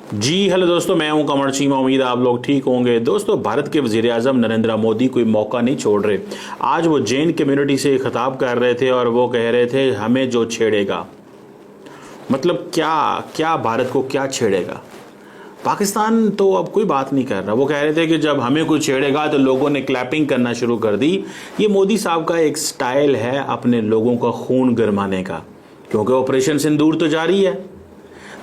जी hello दोस्तों, मैं हूं कमर चीमा। उम्मीद है आप लोग ठीक होंगे। दोस्तों, भारत के वजीर आजम नरेंद्र मोदी कोई मौका नहीं छोड़ रहे। आज वो जैन कम्युनिटी से खिताब कर रहे थे और वो कह रहे थे हमें जो छेड़ेगा, मतलब क्या क्या भारत को क्या छेड़ेगा। पाकिस्तान तो अब कोई बात नहीं कर रहा। वो कह रहे थे कि जब हमें कोई छेड़ेगा तो लोगों ने क्लैपिंग करना शुरू कर दी। ये मोदी साहब का एक स्टाइल है अपने लोगों का खून गरमाने का, क्योंकि ऑपरेशन सिंदूर तो जारी है।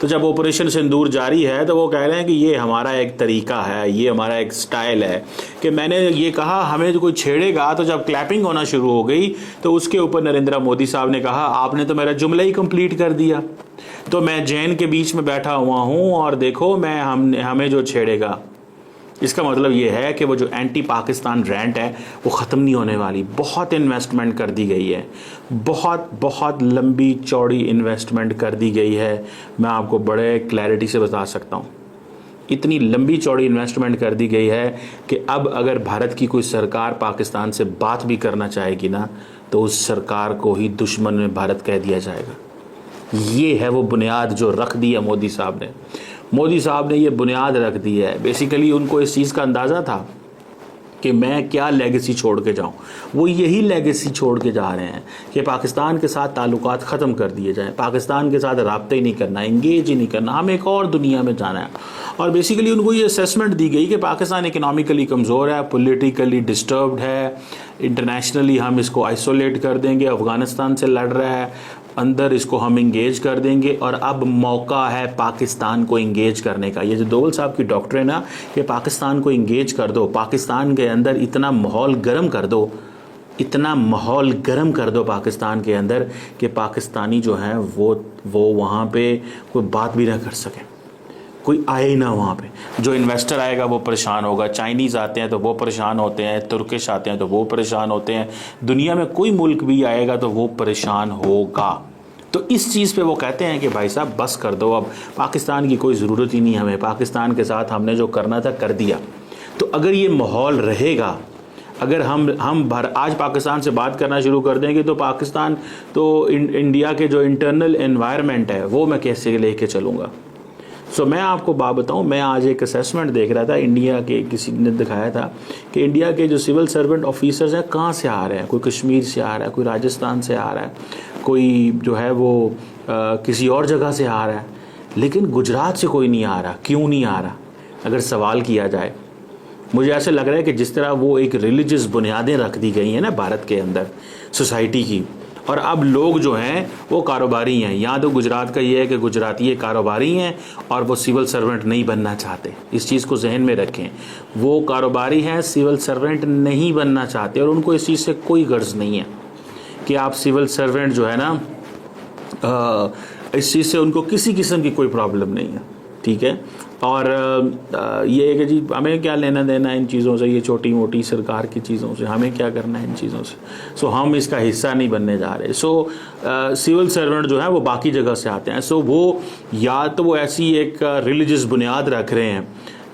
तो जब ऑपरेशन सिंदूर जारी है तो वो कह रहे हैं कि ये हमारा एक तरीका है, ये हमारा एक स्टाइल है कि मैंने ये कहा हमें जो कोई छेड़ेगा, तो जब क्लैपिंग होना शुरू हो गई तो उसके ऊपर नरेंद्र मोदी साहब ने कहा आपने तो मेरा जुमला ही कंप्लीट कर दिया। तो मैं जैन के बीच में बैठा हुआ हूँ और देखो मैं हमें जो छेड़ेगा। इसका मतलब ये है कि वो जो एंटी पाकिस्तान रैंट है वो ख़त्म नहीं होने वाली। बहुत इन्वेस्टमेंट कर दी गई है, बहुत बहुत लंबी चौड़ी इन्वेस्टमेंट कर दी गई है। मैं आपको बड़े क्लैरिटी से बता सकता हूँ, इतनी लंबी चौड़ी इन्वेस्टमेंट कर दी गई है कि अब अगर भारत की कोई सरकार पाकिस्तान से बात भी करना चाहेगी ना, तो उस सरकार को ही दुश्मन में भारत कह दिया जाएगा। ये है वो बुनियाद जो रख दी है मोदी साहब ने। मोदी साहब ने ये बुनियाद रख दी है। बेसिकली उनको इस चीज़ का अंदाज़ा था कि मैं क्या लेगेसी छोड़ के जाऊं। वो यही लेगेसी छोड़ के जा रहे हैं कि पाकिस्तान के साथ ताल्लुकात ख़त्म कर दिए जाएं, पाकिस्तान के साथ राब्ते ही नहीं करना, इंगेज ही नहीं करना, हमें एक और दुनिया में जाना है। और बेसिकली उनको ये असेसमेंट दी गई कि पाकिस्तान इकनॉमिकली कमज़ोर है, पॉलिटिकली डिस्टर्ब्ड है, इंटरनेशनली हम इसको आइसोलेट कर देंगे, अफ़गानिस्तान से लड़ रहा है, अंदर इसको हम इंगेज कर देंगे और अब मौका है पाकिस्तान को इंगेज करने का। ये जो दोवल साहब की डॉक्ट्रिन है कि पाकिस्तान को इंगेज कर दो, पाकिस्तान के अंदर इतना माहौल गर्म कर दो, इतना माहौल गर्म कर दो पाकिस्तान के अंदर कि पाकिस्तानी जो हैं वो वहाँ पे कोई बात भी ना कर सके, कोई आए ही ना वहाँ पे। जो इन्वेस्टर आएगा वो परेशान होगा, चाइनीज़ आते हैं तो वो परेशान होते हैं, तुर्किश आते हैं तो वो परेशान होते हैं, दुनिया में कोई मुल्क भी आएगा तो वो परेशान होगा। तो इस चीज़ पे वो कहते हैं कि भाई साहब बस कर दो, अब पाकिस्तान की कोई ज़रूरत ही नहीं हमें, पाकिस्तान के साथ हमने जो करना था कर दिया। तो अगर ये माहौल रहेगा, अगर हम आज पाकिस्तान से बात करना शुरू कर देंगे तो पाकिस्तान तो इंडिया के जो इंटरनल एनवायरनमेंट है वो मैं कैसे लेके चलूँगा। मैं आपको बात बताऊं, मैं आज एक असेसमेंट देख रहा था, इंडिया के किसी ने दिखाया था कि इंडिया के जो सिविल सर्वेंट ऑफिसर्स हैं कहाँ से आ रहे हैं। कोई कश्मीर से आ रहा है, कोई राजस्थान से आ रहा है, कोई जो है वो किसी और जगह से आ रहा है, लेकिन गुजरात से कोई नहीं आ रहा। क्यों नहीं आ रहा? अगर सवाल किया जाए, मुझे ऐसे लग रहा है कि जिस तरह वो एक रिलीजियस बुनियादें रख दी गई हैं ना भारत के अंदर सोसाइटी की, और अब लोग जो हैं वो कारोबारी हैं। यहाँ तो गुजरात का ये है कि गुजराती ये कारोबारी हैं और वो सिविल सर्वेंट नहीं बनना चाहते। इस चीज़ को जहन में रखें, वो कारोबारी हैं, सिविल सर्वेंट नहीं बनना चाहते, और उनको इस चीज़ से कोई गर्ज नहीं है कि आप सिविल सर्वेंट जो है ना, इस चीज़ से उनको किसी किस्म की कोई प्रॉब्लम नहीं है, ठीक है। और ये है कि जी हमें क्या लेना देना इन चीज़ों से, ये छोटी मोटी सरकार की चीज़ों से हमें क्या करना है इन चीज़ों से। हम इसका हिस्सा नहीं बनने जा रहे। सिविल सर्वेंट जो है वो बाकी जगह से आते हैं। वो या तो वो ऐसी एक रिलीजियस बुनियाद रख रहे हैं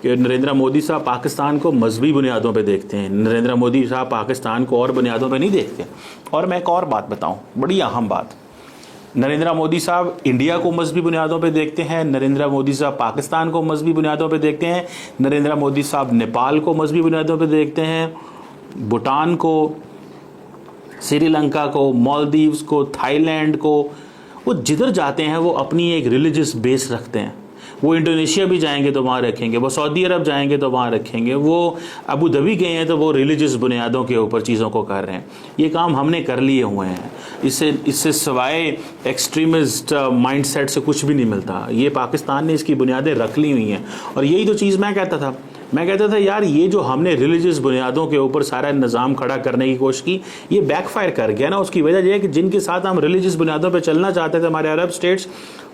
कि नरेंद्र मोदी साहब पाकिस्तान को मजहबी बुनियादों पे देखते हैं, नरेंद्र मोदी साहब पाकिस्तान को और बुनियादों पे नहीं देखते। और मैं एक और बात बताऊं, बड़ी अहम बात, नरेंद्र मोदी साहब इंडिया को मजहबी बुनियादों पे देखते हैं, नरेंद्र मोदी साहब पाकिस्तान को मजहबी बुनियादों पे देखते हैं, नरेंद्र मोदी साहब नेपाल को मजहबी बुनियादों पे देखते हैं, भूटान को, श्रीलंका को, मालदीव्स को, थाईलैंड को। वो जिधर जाते हैं वो अपनी एक रिलीजियस बेस रखते हैं। वो इंडोनेशिया भी जाएंगे तो वहाँ रखेंगे, वो सऊदी अरब जाएंगे तो वहाँ रखेंगे, वो अबू धाबी गए हैं तो वो रिलीजियस बुनियादों के ऊपर चीज़ों को कर रहे हैं। ये काम हमने कर लिए हुए हैं। इससे सिवाय एक्सट्रीमिस्ट माइंडसेट से कुछ भी नहीं मिलता। ये पाकिस्तान ने इसकी बुनियादें रख ली हुई हैं। और यही तो चीज़ मैं कहता था यार, ये जो हमने रिलीजियस बुनियादों के ऊपर सारा निज़ाम खड़ा करने की कोशिश की, ये बैकफायर कर गया ना। उसकी वजह यह है कि जिनके साथ हम रिलीजियस बुनियादों पे चलना चाहते थे, हमारे अरब स्टेट्स,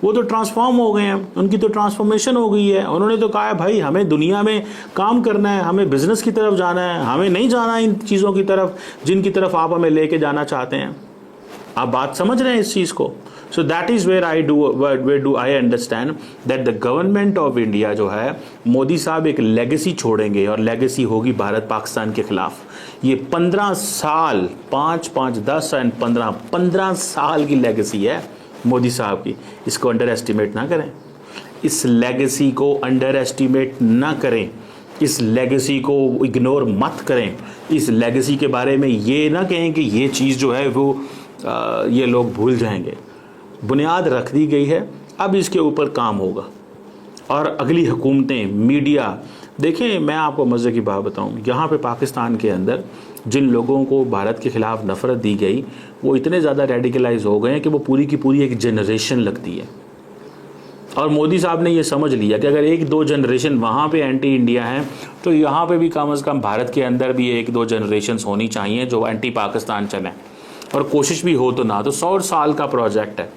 वो तो ट्रांसफॉर्म हो गए हैं, उनकी तो ट्रांसफॉर्मेशन हो गई है। उन्होंने तो कहा है भाई हमें दुनिया में काम करना है, हमें बिजनेस की तरफ जाना है, हमें नहीं जाना इन चीज़ों की तरफ जिनकी तरफ आप हमें लेके जाना चाहते हैं। आप बात समझ रहे हैं इस चीज़ को? So that is where I understand that the government of India जो है, मोदी साहब एक लेगेसी छोड़ेंगे और लेगेसी होगी भारत पाकिस्तान के खिलाफ। ये 15 साल, 5, 10 एंड 15 साल की लेगेसी है मोदी साहब की। इसको अंडर एस्टिमेट ना करें। इस लेगेसी को अंडर एस्टिमेट ना करें, इस लेगेसी को इग्नोर मत करें, इस लेगेसी के बारे में ये ना कहें कि ये चीज़ जो है वो ये लोग भूल जाएंगे। बुनियाद रख दी गई है, अब इसके ऊपर काम होगा। और अगली हुकूमतें, मीडिया, देखें मैं आपको मज़े की बात बताऊं, यहाँ पे पाकिस्तान के अंदर जिन लोगों को भारत के ख़िलाफ़ नफ़रत दी गई वो इतने ज़्यादा रेडिकलाइज हो गए हैं कि वो पूरी की पूरी एक जनरेशन लगती है। और मोदी साहब ने ये समझ लिया कि अगर एक दो जनरेशन वहाँ पे एंटी इंडिया है तो यहाँ पे भी कम से कम भारत के अंदर भी एक दो जनरेशन होनी चाहिए जो एंटी पाकिस्तान चलें, और कोशिश भी हो तो ना तो 100 साल का प्रोजेक्ट है।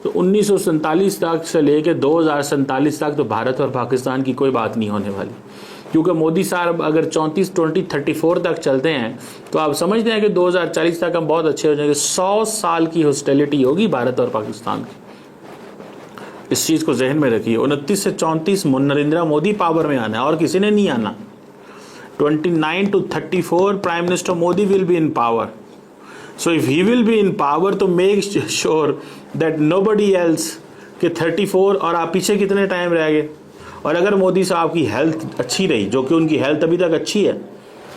तो 1947 तक से लेकर 2047 तक तो भारत और पाकिस्तान की कोई बात नहीं होने वाली, क्योंकि मोदी साहब अगर 2034 तक चलते हैं तो आप समझते हैं कि 2040 तक हम बहुत अच्छे हो जाएंगे। 100 साल की हॉस्टिलिटी होगी भारत और पाकिस्तान की, इस चीज़ को जहन में रखिए। 29 से 34 नरेंद्र मोदी पावर में आना है और किसी ने नहीं आना। 29 to 34 prime minister Modi will be in power. So if he will be in power तो make sure that nobody else कि 34 और आप पीछे कितने टाइम रह गए। और अगर मोदी साहब की हेल्थ अच्छी रही, जो कि उनकी हेल्थ अभी तक अच्छी है,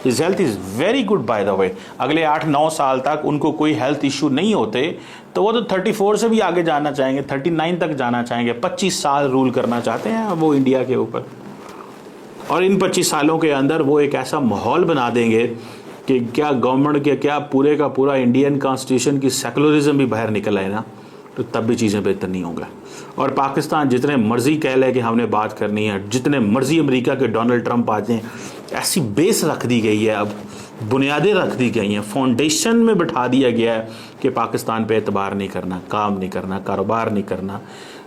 his health is very good by the way, अगले 8-9 साल तक उनको कोई हेल्थ इशू नहीं होते तो वो तो 34 से भी आगे जाना चाहेंगे, 39 तक जाना चाहेंगे। 25 साल रूल करना चाहते हैं वो इंडिया के ऊपर, और इन 25 सालों के अंदर वो एक ऐसा माहौल बना देंगे कि क्या गवर्नमेंट के क्या पूरे का पूरा इंडियन कॉन्स्टिट्यूशन की सेकुलरिज्म भी बाहर निकल आए ना, तो तब भी चीज़ें बेहतर नहीं होंगी। और पाकिस्तान जितने मर्जी कह ले कि हमने बात करनी है, जितने मर्जी अमेरिका के डोनाल्ड ट्रंप आ जाएं, ऐसी बेस रख दी गई है, अब बुनियादें रख दी गई हैं, फाउंडेशन में बिठा दिया गया है कि पाकिस्तान पे एतबार नहीं करना, काम नहीं करना, कारोबार नहीं करना,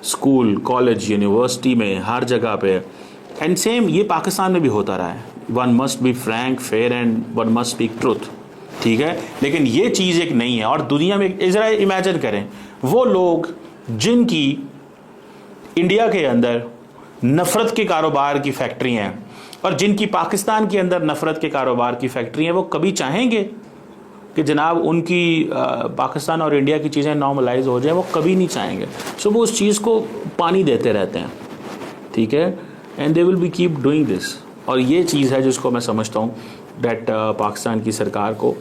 स्कूल कॉलेज यूनिवर्सिटी में हर जगह पे। एंड सेम ये पाकिस्तान में भी होता रहा है, one must be frank fair and one must speak truth, ठीक है। लेकिन ये चीज़ एक नहीं है। और दुनिया में ज़रा इमेजिन करें, वो लोग जिनकी इंडिया के अंदर नफ़रत के कारोबार की फैक्ट्री हैं और जिनकी पाकिस्तान के अंदर नफ़रत के कारोबार की फैक्ट्री हैं, वो कभी चाहेंगे कि जनाब उनकी पाकिस्तान और इंडिया की चीज़ें नॉर्मलाइज हो जाए? वो कभी नहीं चाहेंगे। सो वो उस चीज़ को पानी देते रहते हैं, ठीक है, and they will be keep doing this. और ये चीज़ है जिसको मैं समझता हूँ दैट पाकिस्तान की सरकार को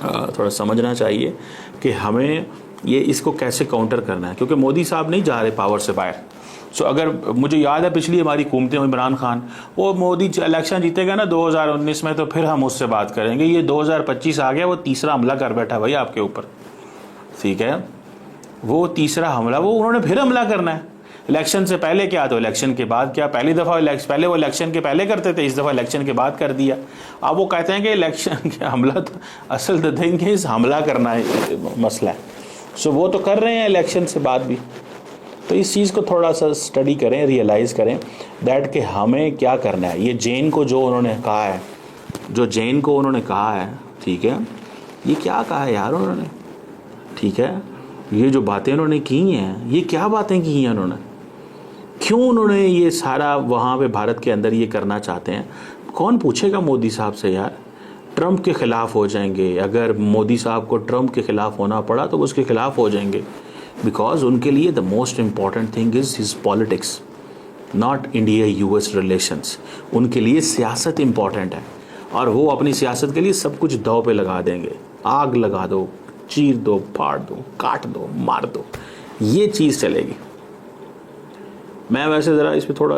थोड़ा समझना चाहिए कि हमें ये इसको कैसे काउंटर करना है, क्योंकि मोदी साहब नहीं जा रहे पावर से बाहर। सो अगर मुझे याद है पिछली हमारी हुकूमतें, इमरान खान, वो मोदी इलेक्शन जीतेगा ना 2019 में, तो फिर हम उससे बात करेंगे। ये 2025 आ गया, वो तीसरा हमला कर बैठा भाई आपके ऊपर, ठीक है, वो तीसरा हमला, वो उन्होंने फिर हमला करना है। इलेक्शन से पहले क्या, तो इलेक्शन के बाद क्या। पहली दफ़ा पहले वो इलेक्शन के पहले करते थे, इस दफ़ा इलेक्शन के बाद कर दिया। अब वो कहते हैं कि इलेक्शन के हमला, तो असल द थिंग इज हमला करना है मसला है। सो वो तो कर रहे हैं इलेक्शन से बाद भी। तो इस चीज़ को थोड़ा सा स्टडी करें, रियलाइज़ करें दैट कि हमें क्या करना है। ये जैन को जो उन्होंने कहा है, जो जैन को उन्होंने कहा है, ठीक है, ये क्या कहा है यार उन्होंने, ठीक है, ये जो बातें उन्होंने की हैं, ये क्या बातें की हैं उन्होंने, क्यों उन्होंने ये सारा वहाँ पे भारत के अंदर ये करना चाहते हैं? कौन पूछेगा मोदी साहब से यार? ट्रंप के ख़िलाफ़ हो जाएंगे। अगर मोदी साहब को ट्रंप के ख़िलाफ़ होना पड़ा तो उसके ख़िलाफ़ हो जाएंगे, बिकॉज उनके लिए the most important thing is his politics, not India US relations. उनके लिए सियासत इम्पॉर्टेंट है और वो अपनी सियासत के लिए सब कुछ दाव पे लगा देंगे। आग लगा दो, चीर दो, फाड़ दो, काट दो, मार दो, ये चीज़ चलेगी। मैं वैसे ज़रा इस पर थोड़ा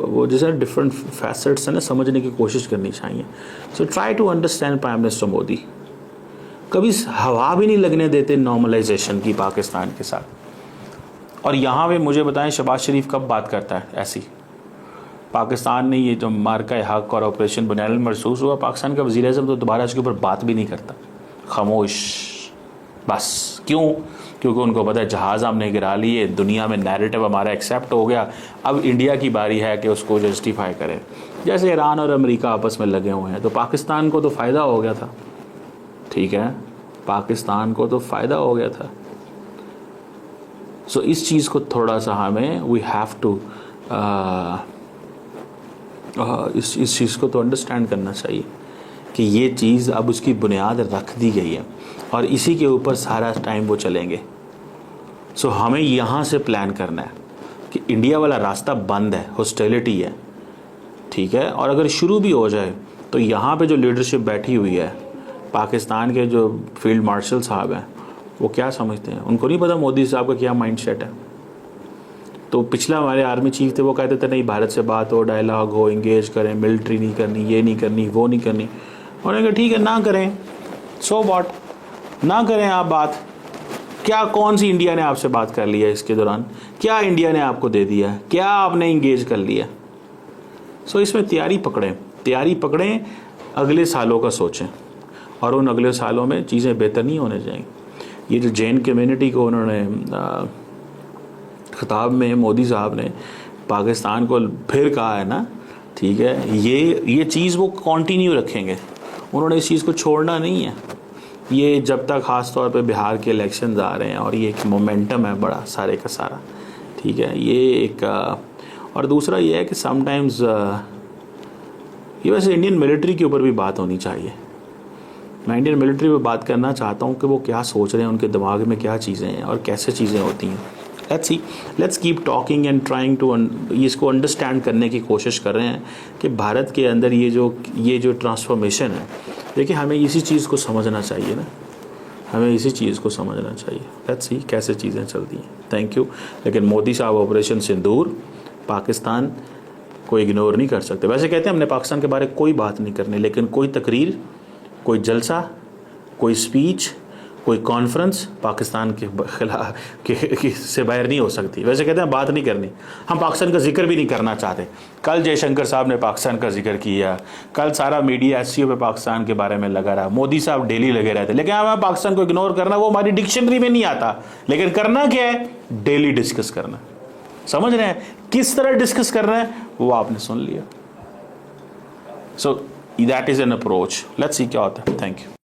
वो जैसे डिफरेंट फैसेट्स हैं ना, समझने की कोशिश करनी चाहिए। So try to understand prime minister Modi. कभी हवा भी नहीं लगने देते नॉर्मलाइजेशन की पाकिस्तान के साथ। और यहाँ पे मुझे बताएं शहबाज शरीफ कब बात करता है ऐसी? पाकिस्तान ने ये जो मार्का हक और ऑपरेशन बुनियाद महसूस हुआ, पाकिस्तान का वज़ीर आज़म तो दोबारा इसके ऊपर बात भी नहीं करता, खामोश बस। क्यों? क्योंकि उनको पता है जहाज़ हमने गिरा लिए, दुनिया में नैरेटिव हमारा एक्सेप्ट हो गया, अब इंडिया की बारी है कि उसको जस्टिफाई करे। जैसे ईरान और अमेरिका आपस में लगे हुए हैं, तो पाकिस्तान को तो फ़ायदा हो गया था, ठीक है, पाकिस्तान को तो फ़ायदा हो गया था। सो इस चीज़ को थोड़ा सा हमें वी हैव टू इस चीज़ को तो अंडरस्टैंड करना चाहिए कि ये चीज़ अब उसकी बुनियाद रख दी गई है और इसी के ऊपर सारा टाइम वो चलेंगे। सो हमें यहाँ से प्लान करना है कि इंडिया वाला रास्ता बंद है, हॉस्टिलिटी है, ठीक है। और अगर शुरू भी हो जाए तो यहाँ पे जो लीडरशिप बैठी हुई है, पाकिस्तान के जो फील्ड मार्शल साहब हैं, वो क्या समझते हैं? उनको नहीं पता मोदी साहब का क्या माइंड सेट है। तो पिछला हमारे आर्मी चीफ थे, वो कहते थे नहीं भारत से बात हो, डायलॉग हो, इंगेज करें, मिलिट्री नहीं करनी, ये नहीं करनी, वो नहीं करनी। उन्होंने कहा ठीक है ना करें, सो वॉट, ना करें आप बात। क्या कौन सी इंडिया ने आपसे बात कर लिया इसके दौरान? क्या इंडिया ने आपको दे दिया? क्या आपने इंगेज कर लिया? सो इसमें तैयारी पकड़ें, अगले सालों का सोचें, और उन अगले सालों में चीज़ें बेहतर नहीं होने जाएंगी। ये जो जैन कम्युनिटी को उन्होंने खिताब में मोदी साहब ने पाकिस्तान को फिर कहा है ना, ठीक है, ये चीज़ वो कंटिन्यू रखेंगे, उन्होंने इस चीज़ को छोड़ना नहीं है। ये जब तक ख़ास तौर पे बिहार के इलेक्शंस आ रहे हैं और ये एक मोमेंटम है बड़ा सारे का सारा, ठीक है, ये एक और दूसरा ये है कि समटाइम्स ये वैसे इंडियन मिलिट्री के ऊपर भी बात होनी चाहिए। मैं इंडियन मिलिट्री पे बात करना चाहता हूँ कि वो क्या सोच रहे हैं, उनके दिमाग में क्या चीज़ें हैं और कैसे चीज़ें होती हैं। Let's keep talking and trying to इसको अंडरस्टैंड करने की कोशिश कर रहे हैं कि भारत के अंदर ये जो ट्रांसफॉर्मेशन है, देखिए हमें इसी चीज़ को समझना चाहिए ना, हमें इसी चीज़ को समझना चाहिए। लेट्स सी कैसे चीज़ें चलती हैं। Thank you. लेकिन मोदी साहब ऑपरेशन सिंदूर पाकिस्तान को इग्नोर नहीं कर सकते। वैसे कहते हैं हमने पाकिस्तान के बारे में कोई बात नहीं करनी, लेकिन कोई तकरीर, कोई जलसा, कोई स्पीच, कोई कॉन्फ्रेंस पाकिस्तान के खिलाफ से बाहर नहीं हो सकती। वैसे कहते हैं बात नहीं करनी, हम पाकिस्तान का जिक्र भी नहीं करना चाहते। कल जयशंकर साहब ने पाकिस्तान का जिक्र किया, कल सारा मीडिया SCO पे पाकिस्तान के बारे में लगा रहा, मोदी साहब डेली लगे रहते, लेकिन हमें पाकिस्तान को इग्नोर करना वो हमारी डिक्शनरी में नहीं आता। लेकिन करना क्या है? डेली डिस्कस करना। समझ रहे हैं किस तरह डिस्कस कर रहे हैं? वो आपने सुन लिया। So that is an approach. Let's see क्या होता है। Thank you.